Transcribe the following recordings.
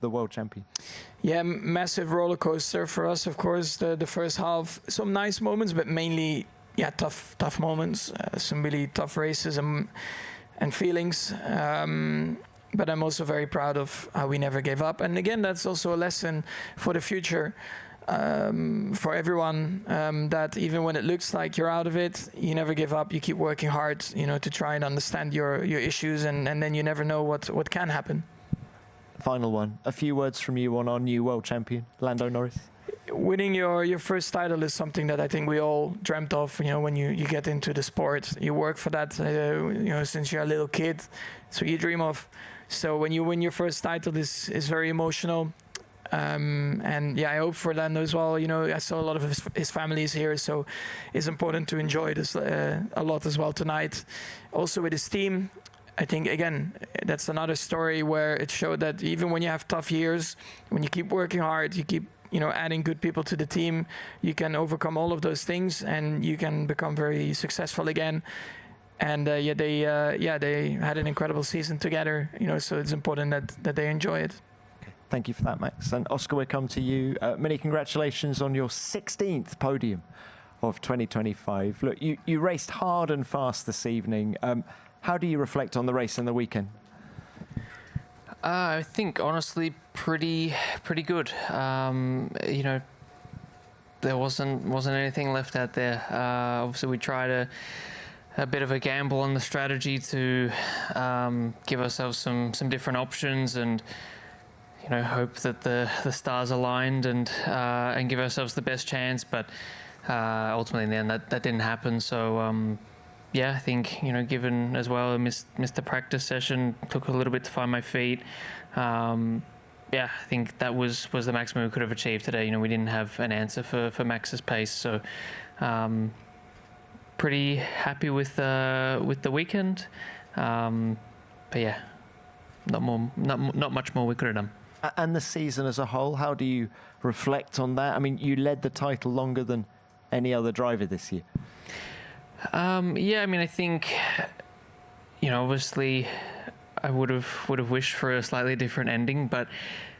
the world champion? Yeah, massive roller coaster for us, of course. The first half, some nice moments, but mainly, yeah, tough moments. Some really tough races and feelings. But I'm also very proud of how we never gave up. And again, that's also a lesson for the future. For everyone, that even when it looks like you're out of it, you never give up. You keep working hard, to try and understand your issues, and then you never know what can happen. Final one. A few words from you on our new world champion, Lando Norris. Winning your first title is something that I think we all dreamt of. When you get into the sport, you work for that. Since you're a little kid, it's what you dream of. So when you win your first title, is very emotional. And yeah, I hope for Lando as well. I saw a lot of his family is here, so it's important to enjoy this a lot as well tonight. Also with his team, I think again that's another story where it showed that even when you have tough years, when you keep working hard, you keep adding good people to the team, you can overcome all of those things and you can become very successful again. And they had an incredible season together. So it's important that they enjoy it. Thank you for that, Max. And Oscar, we come to you. Many congratulations on your 16th podium of 2025. Look, you raced hard and fast this evening. How do you reflect on the race and the weekend? I think honestly, pretty good. There wasn't anything left out there. Obviously, we tried a bit of a gamble on the strategy to give ourselves some different options and hope that the stars aligned and give ourselves the best chance. But ultimately, in the end, that didn't happen. So. Yeah, I think, given as well, I missed the practice session, took a little bit to find my feet. Yeah, I think that was the maximum we could have achieved today. We didn't have an answer for Max's pace. So pretty happy with the weekend. But yeah, not much more we could have done. And the season as a whole, how do you reflect on that? I mean, you led the title longer than any other driver this year. Yeah, I mean, I think, obviously I would have wished for a slightly different ending, but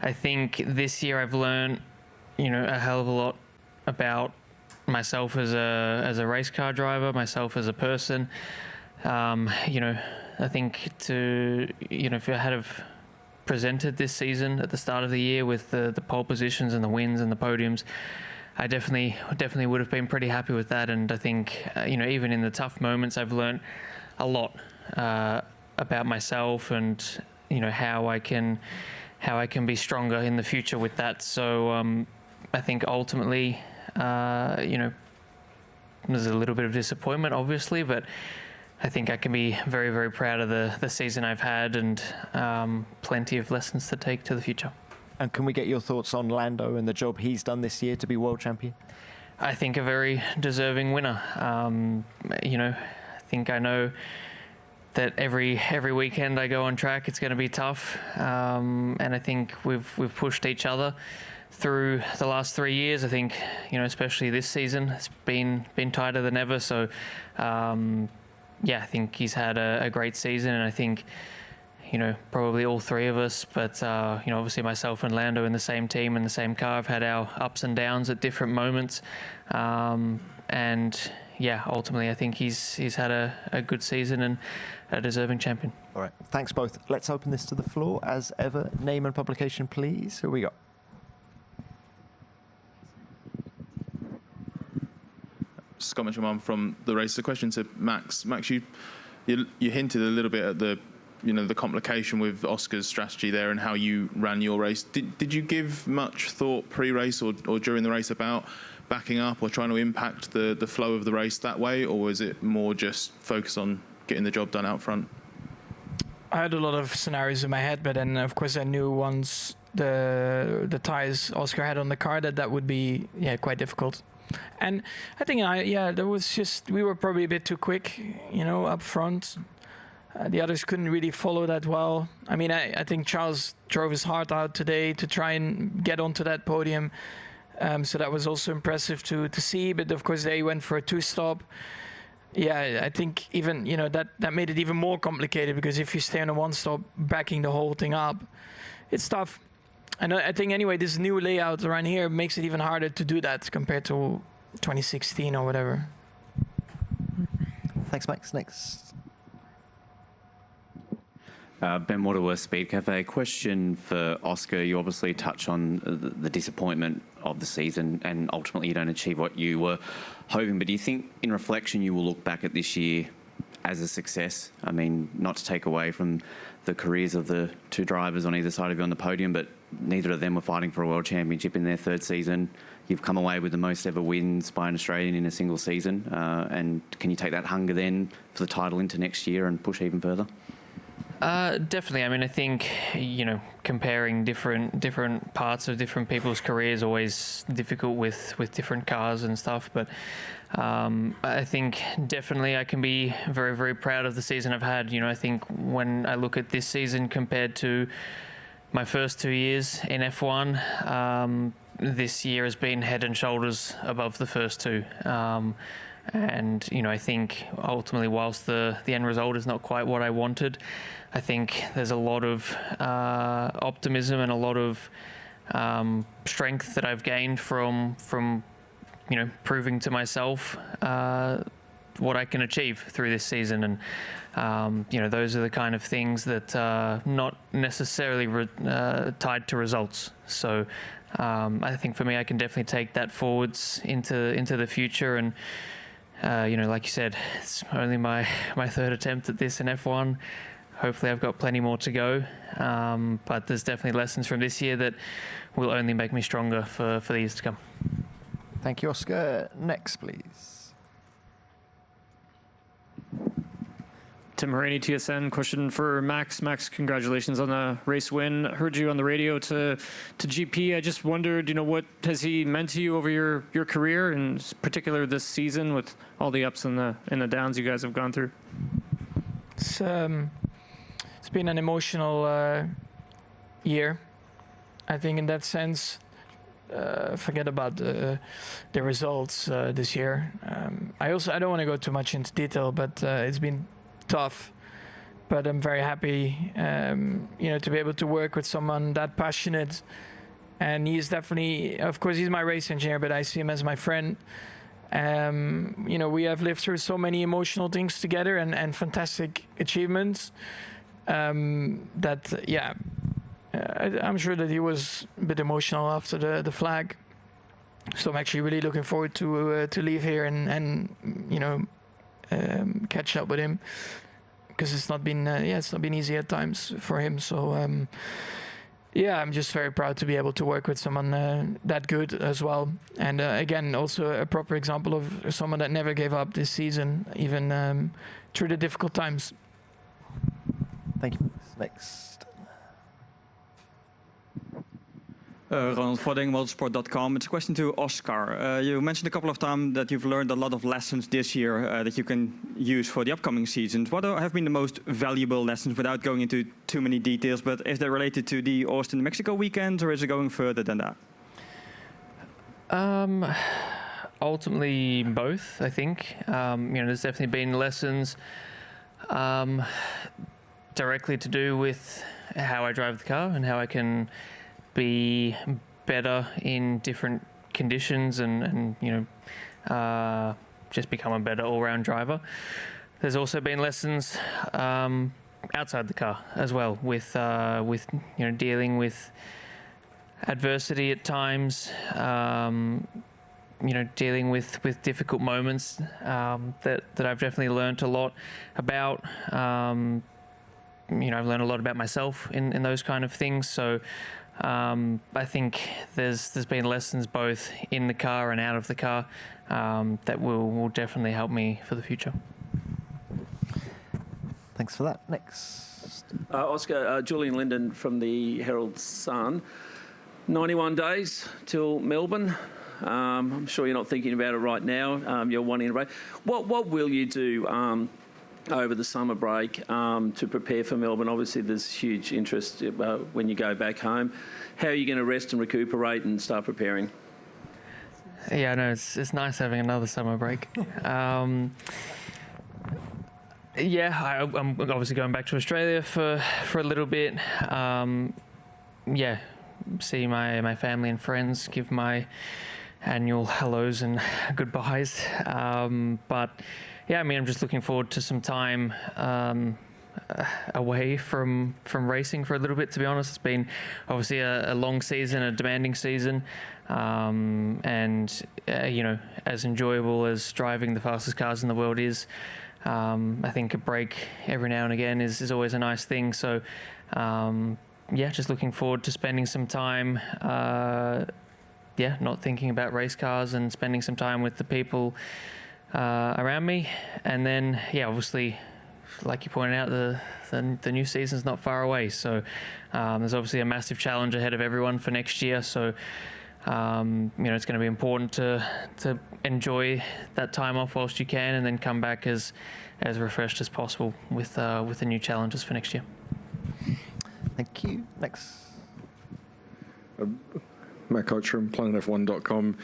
I think this year I've learned, a hell of a lot about myself as a race car driver, myself as a person. I think if I had have presented this season at the start of the year with the pole positions and the wins and the podiums, I definitely would have been pretty happy with that. And I think, even in the tough moments, I've learned a lot about myself and, how I can be stronger in the future with that. So I think ultimately, there's a little bit of disappointment, obviously, but I think I can be very, very proud of the season I've had and plenty of lessons to take to the future. And can we get your thoughts on Lando and the job he's done this year to be world champion? I think a very deserving winner. I think I know that every weekend I go on track, it's going to be tough. And I think we've pushed each other through the last 3 years. I think, especially this season, it's been tighter than ever. So, yeah, I think he's had a great season, and I think, probably all three of us, but, obviously myself and Lando in the same team, in the same car, have had our ups and downs at different moments. And yeah, ultimately, I think he's had a good season and a deserving champion. All right. Thanks both. Let's open this to the floor as ever. Name and publication, please. Who we got? Scott Mitchell from The Race. The question to Max. Max, you hinted a little bit at the complication with Oscar's strategy there and how you ran your race. Did you give much thought pre-race or during the race about backing up or trying to impact the flow of the race that way, or was it more just focus on getting the job done out front? I had a lot of scenarios in my head, but then of course I knew once the tires Oscar had on the car that would be quite difficult. And I think there was just, we were probably a bit too quick, up front. The others couldn't really follow that well. I mean, I think Charles drove his heart out today to try and get onto that podium. So that was also impressive to see. But of course, they went for a two-stop. Yeah, I think even, that made it even more complicated, because if you stay on a one-stop, backing the whole thing up, it's tough. And I think anyway, this new layout around here makes it even harder to do that compared to 2016 or whatever. Thanks, Max. Next. Ben Waterworth, Speed Cafe. Question for Oscar. You obviously touch on the disappointment of the season and ultimately you don't achieve what you were hoping. But do you think in reflection you will look back at this year as a success? I mean, not to take away from the careers of the two drivers on either side of you on the podium, but neither of them were fighting for a world championship in their third season. You've come away with the most ever wins by an Australian in a single season. And can you take that hunger then for the title into next year and push even further? Definitely. I mean, I think, comparing different parts of different people's careers always difficult with different cars and stuff. But I think definitely I can be very, very proud of the season I've had. I think when I look at this season compared to my first 2 years in F1, this year has been head and shoulders above the first two. And, I think ultimately, whilst the end result is not quite what I wanted, I think there's a lot of optimism and a lot of strength that I've gained from proving to myself what I can achieve through this season. And, those are the kind of things that are not necessarily tied to results. So I think for me, I can definitely take that forwards into the future. And like you said, it's only my third attempt at this in F1. Hopefully I've got plenty more to go. But there's definitely lessons from this year that will only make me stronger for the years to come. Thank you, Oscar. Next, please. Tim Haraney, TSN. Question for Max. Max, congratulations on the race win. Heard you on the radio to GP. I just wondered, what has he meant to you over your career, in particular this season with all the ups and the downs you guys have gone through? It's been an emotional year. I think in that sense, forget about the results this year. I don't want to go too much into detail, but it's been tough, but I'm very happy, to be able to work with someone that passionate. And he's definitely, of course, he's my race engineer, but I see him as my friend. We have lived through so many emotional things together and fantastic achievements. I'm sure that he was a bit emotional after the flag. So I'm actually really looking forward to leave here and catch up with him, because it's not been easy at times for him. So I'm just very proud to be able to work with someone that good as well. And again, also a proper example of someone that never gave up this season, even through the difficult times. Thank you. Next. Ronald Vodding, motorsport.com. It's a question to Oscar. You mentioned a couple of times that you've learned a lot of lessons this year that you can use for the upcoming seasons. What have been the most valuable lessons, without going into too many details, but is that related to the Austin, Mexico weekend, or is it going further than that? Ultimately, both, I think. There's definitely been lessons directly to do with how I drive the car and how I can be better in different conditions and just become a better all-round driver. There's also been lessons outside the car as well, with dealing with adversity at times, dealing with difficult moments that I've definitely learned a lot about. I've learned a lot about myself in those kind of things. So I think there's been lessons both in the car and out of the car that will definitely help me for the future. Thanks for that. Next. Oscar, Julian Linden from the Herald Sun. 91 days till Melbourne. I'm sure you're not thinking about it right now. You're wanting to race. What will you do over the summer break to prepare for Melbourne? Obviously, there's huge interest when you go back home. How are you going to rest and recuperate and start preparing? Yeah, I know it's nice having another summer break. I'm obviously going back to Australia for a little bit. see my family and friends, give my annual hellos and goodbyes. But yeah, I mean, I'm just looking forward to some time away from racing for a little bit, to be honest. It's been obviously a long season, a demanding season, and you know, as enjoyable as driving the fastest cars in the world is, I think a break every now and again is always a nice thing. So yeah, just looking forward to spending some time not thinking about race cars and spending some time with the people around me. And then yeah, obviously, like you pointed out, the new season's not far away, so there's obviously a massive challenge ahead of everyone for next year. So you know, it's going to be important to enjoy that time off whilst you can, and then come back as refreshed as possible with the new challenges for next year. Thank you. Next. Matt Coach from PlanetF1.com.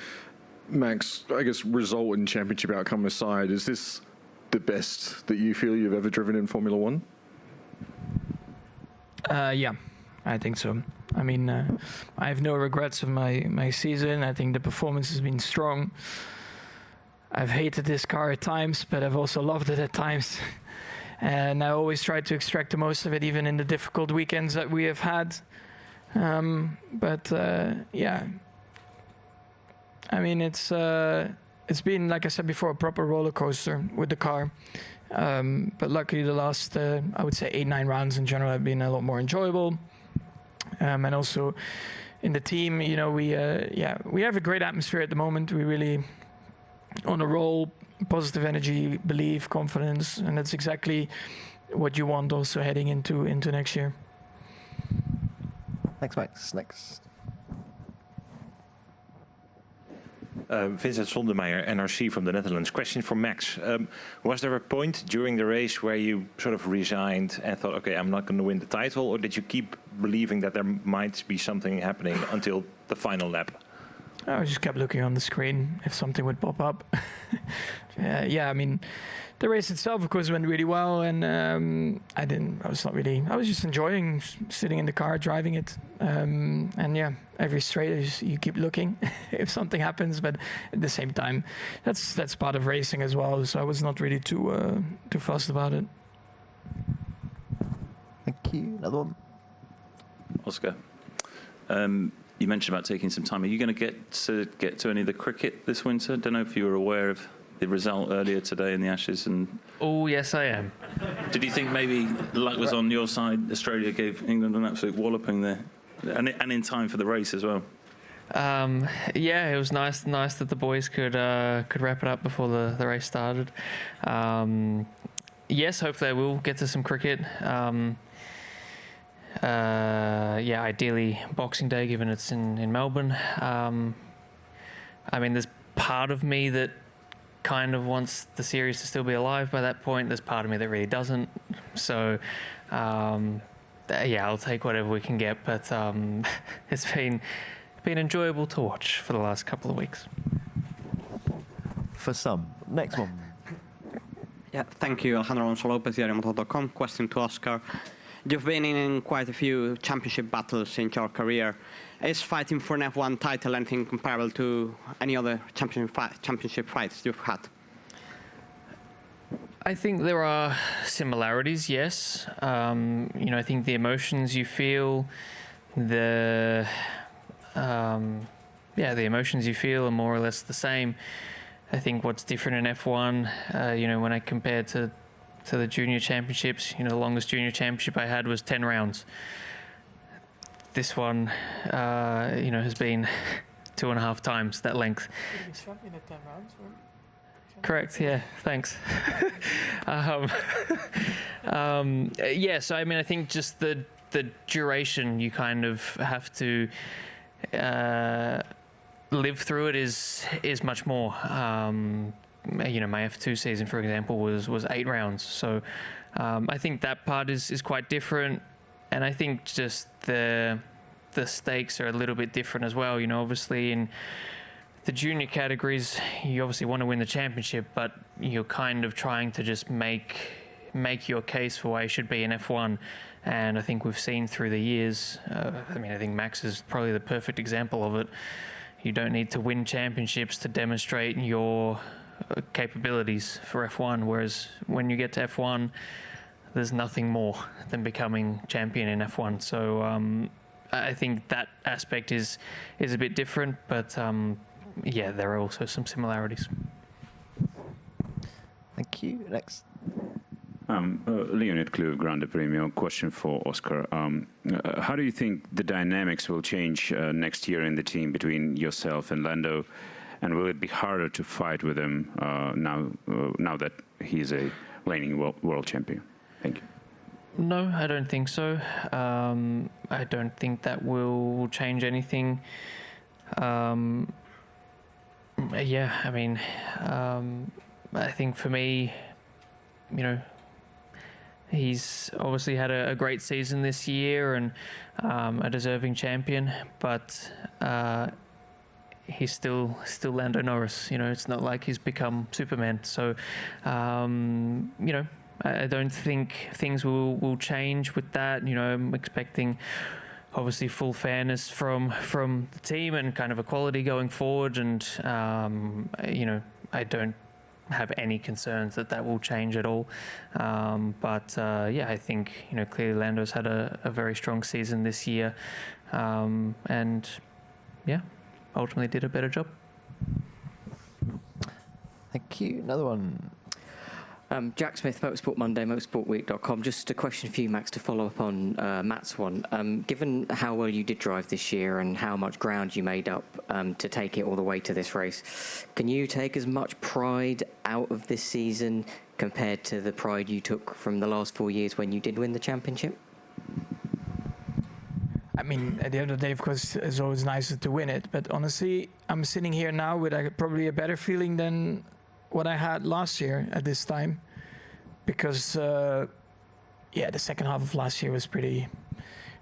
Max, I guess result and championship outcome aside, is this the best that you feel you've ever driven in Formula One? Yeah, I think so. I mean, I have no regrets of my season. I think the performance has been strong. I've hated this car at times, but I've also loved it at times. And I always try to extract the most of it, even in the difficult weekends that we have had. Yeah, I mean, it's been, like I said before, a proper roller coaster with the car. But luckily the last, I would say 8-9 rounds in general have been a lot more enjoyable. And also in the team, you know, we have a great atmosphere at the moment. We really on a roll, positive energy, belief, confidence, and that's exactly what you want also heading into next year. Thanks, Max. Next. Vincent Sondermeijer, NRC from the Netherlands. Question for Max. Was there a point during the race where you sort of resigned and thought, okay, I'm not going to win the title? Or did you keep believing that there might be something happening until the final lap? I just kept looking on the screen if something would pop up. Yeah, I mean, the race itself, of course, went really well, and I was just enjoying sitting in the car, driving it. And yeah, every straight you keep looking if something happens, but at the same time, that's part of racing as well. So I was not really too fussed about it. Thank you. Another one. Oscar, you mentioned about taking some time. Are you going to get to any of the cricket this winter? Don't know if you were aware of the result earlier today in the Ashes. And oh, yes, I am. Did you think maybe luck was on your side? Australia gave England an absolute walloping there, and in time for the race as well. Yeah, it was nice that the boys could wrap it up before the race started. Yes, hopefully I will get to some cricket. Yeah, ideally Boxing Day, given it's in Melbourne. I mean, there's part of me that kind of wants the series to still be alive by that point. There's part of me that really doesn't. So, yeah, I'll take whatever we can get. But it's been enjoyable to watch for the last couple of weeks. For some. Next one. Yeah, thank you, Alejandro Alonso Lopez, diariomotor.com. Question to Oscar. You've been in quite a few championship battles in your career. Is fighting for an F1 title anything comparable to any other championship fights you've had? I think there are similarities, yes. You know, I think the emotions you feel, the emotions you feel are more or less the same. I think what's different in F1, you know, when I compare to the junior championships, you know, the longest junior championship I had was 10 rounds. This one, you know, has been 2.5 times that length. Champion at 10 rounds, or? Correct, yeah, thanks. Yeah, so I mean, I think just the duration you kind of have to live through it is much more. You know, my F2 season, for example, was 8 rounds. So I think that part is quite different. And I think just the stakes are a little bit different as well. You know, obviously in the junior categories, you obviously want to win the championship, but you're kind of trying to just make make your case for why you should be in F1. And I think we've seen through the years, I think Max is probably the perfect example of it. You don't need to win championships to demonstrate your capabilities for F1, whereas when you get to F1, there's nothing more than becoming champion in F1. So I think that aspect is a bit different, but yeah, there are also some similarities. Thank you. Next. Leonid Kluve, Grande Premio. Question for Oscar. How do you think the dynamics will change next year in the team between yourself and Lando? And will it be harder to fight with him now that he's a reigning world champion? Thank you. No, I don't think so. I don't think that will change anything. Yeah, I mean, I think for me, you know, he's obviously had a great season this year and a deserving champion, but he's still Lando Norris. You know, it's not like he's become Superman. So, you know, I don't think things will change with that. You know, I'm expecting obviously full fairness from the team and kind of equality going forward. And, you know, I don't have any concerns that will change at all. But yeah, I think, you know, clearly Lando's had a very strong season this year. And yeah, ultimately did a better job. Thank you. Another one. Jack Smith, Motorsport Monday, motorsportweek.com. Just a question for you, Max, to follow up on Matt's one. Given how well you did drive this year and how much ground you made up to take it all the way to this race, can you take as much pride out of this season compared to the pride you took from the last 4 years when you did win the championship? I mean, at the end of the day, of course, it's always nicer to win it. But honestly, I'm sitting here now with probably a better feeling than what I had last year at this time, because yeah, the second half of last year was pretty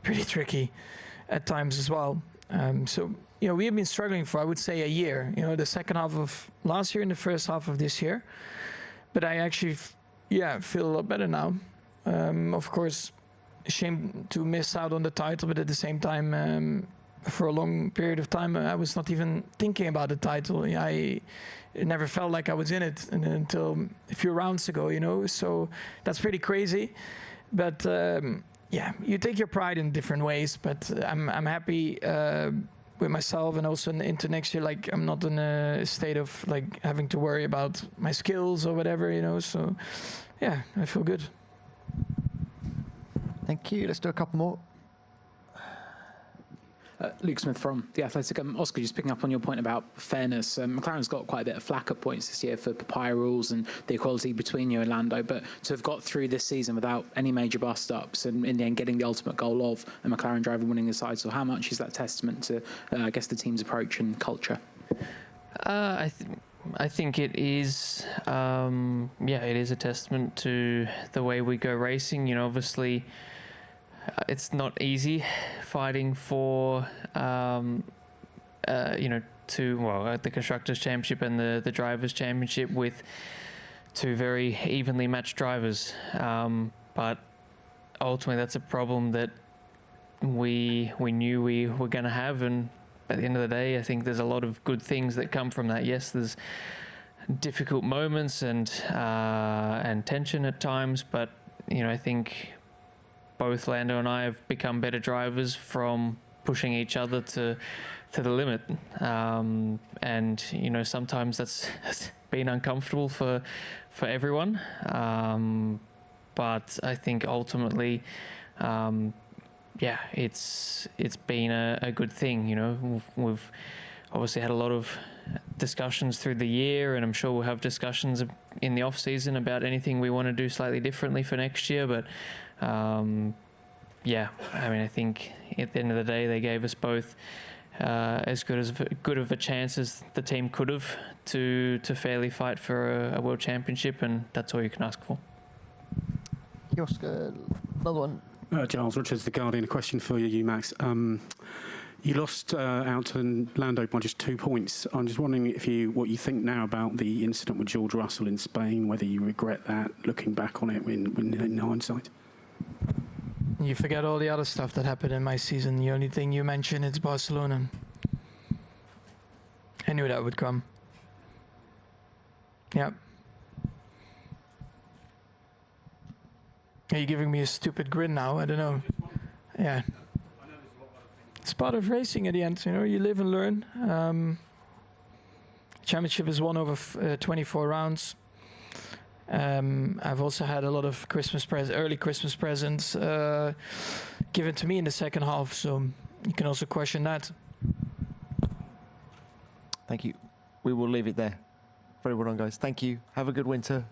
tricky at times as well. So, you know, we have been struggling for, I would say, a year. You know, the second half of last year and the first half of this year. But I actually, feel a lot better now. Of course, a shame to miss out on the title, but at the same time, for a long period of time, I was not even thinking about the title. It never felt like I was in it until a few rounds ago, you know. So that's pretty crazy. But yeah, you take your pride in different ways. But I'm happy with myself, and also into next year. Like, I'm not in a state of like having to worry about my skills or whatever, you know. So yeah, I feel good. Thank you. Let's do a couple more. Luke Smith from The Athletic. Oscar, just picking up on your point about fairness, McLaren's got quite a bit of flack at points this year for papaya rules and the equality between you and Lando, but to have got through this season without any major bust-ups and in the end getting the ultimate goal of a McLaren driver winning the side, so how much is that testament to, I guess, the team's approach and culture? I think it is, it is a testament to the way we go racing. You know, obviously, it's not easy fighting for, the Constructors' Championship and the Drivers' Championship with two very evenly matched drivers. But ultimately, that's a problem that we knew we were going to have. And at the end of the day, I think there's a lot of good things that come from that. Yes, there's difficult moments and tension at times, but, you know, I think both Lando and I have become better drivers from pushing each other to the limit. And, you know, sometimes that's been uncomfortable for everyone. But I think ultimately, it's been a good thing. You know, we've obviously had a lot of discussions through the year, and I'm sure we'll have discussions in the off season about anything we want to do slightly differently for next year. But I mean, I think at the end of the day, they gave us both as good of a chance as the team could have to fairly fight for a world championship, and that's all you can ask for. Oscar, another one. Giles Richards, The Guardian. A question for you, Max. You lost out to Lando by just 2 points. I'm just wondering what you think now about the incident with George Russell in Spain, whether you regret that, looking back on it in hindsight. You forget all the other stuff that happened in my season. The only thing you mention is Barcelona. I knew that would come. Yeah. Are you giving me a stupid grin now? I don't know. Yeah. It's part of racing at the end, you know, you live and learn. Championship is won over 24 rounds. I've also had a lot of early Christmas presents given to me in the second half, so you can also question that. Thank you. We will leave it there. Very well done, guys. Thank you. Have a good winter.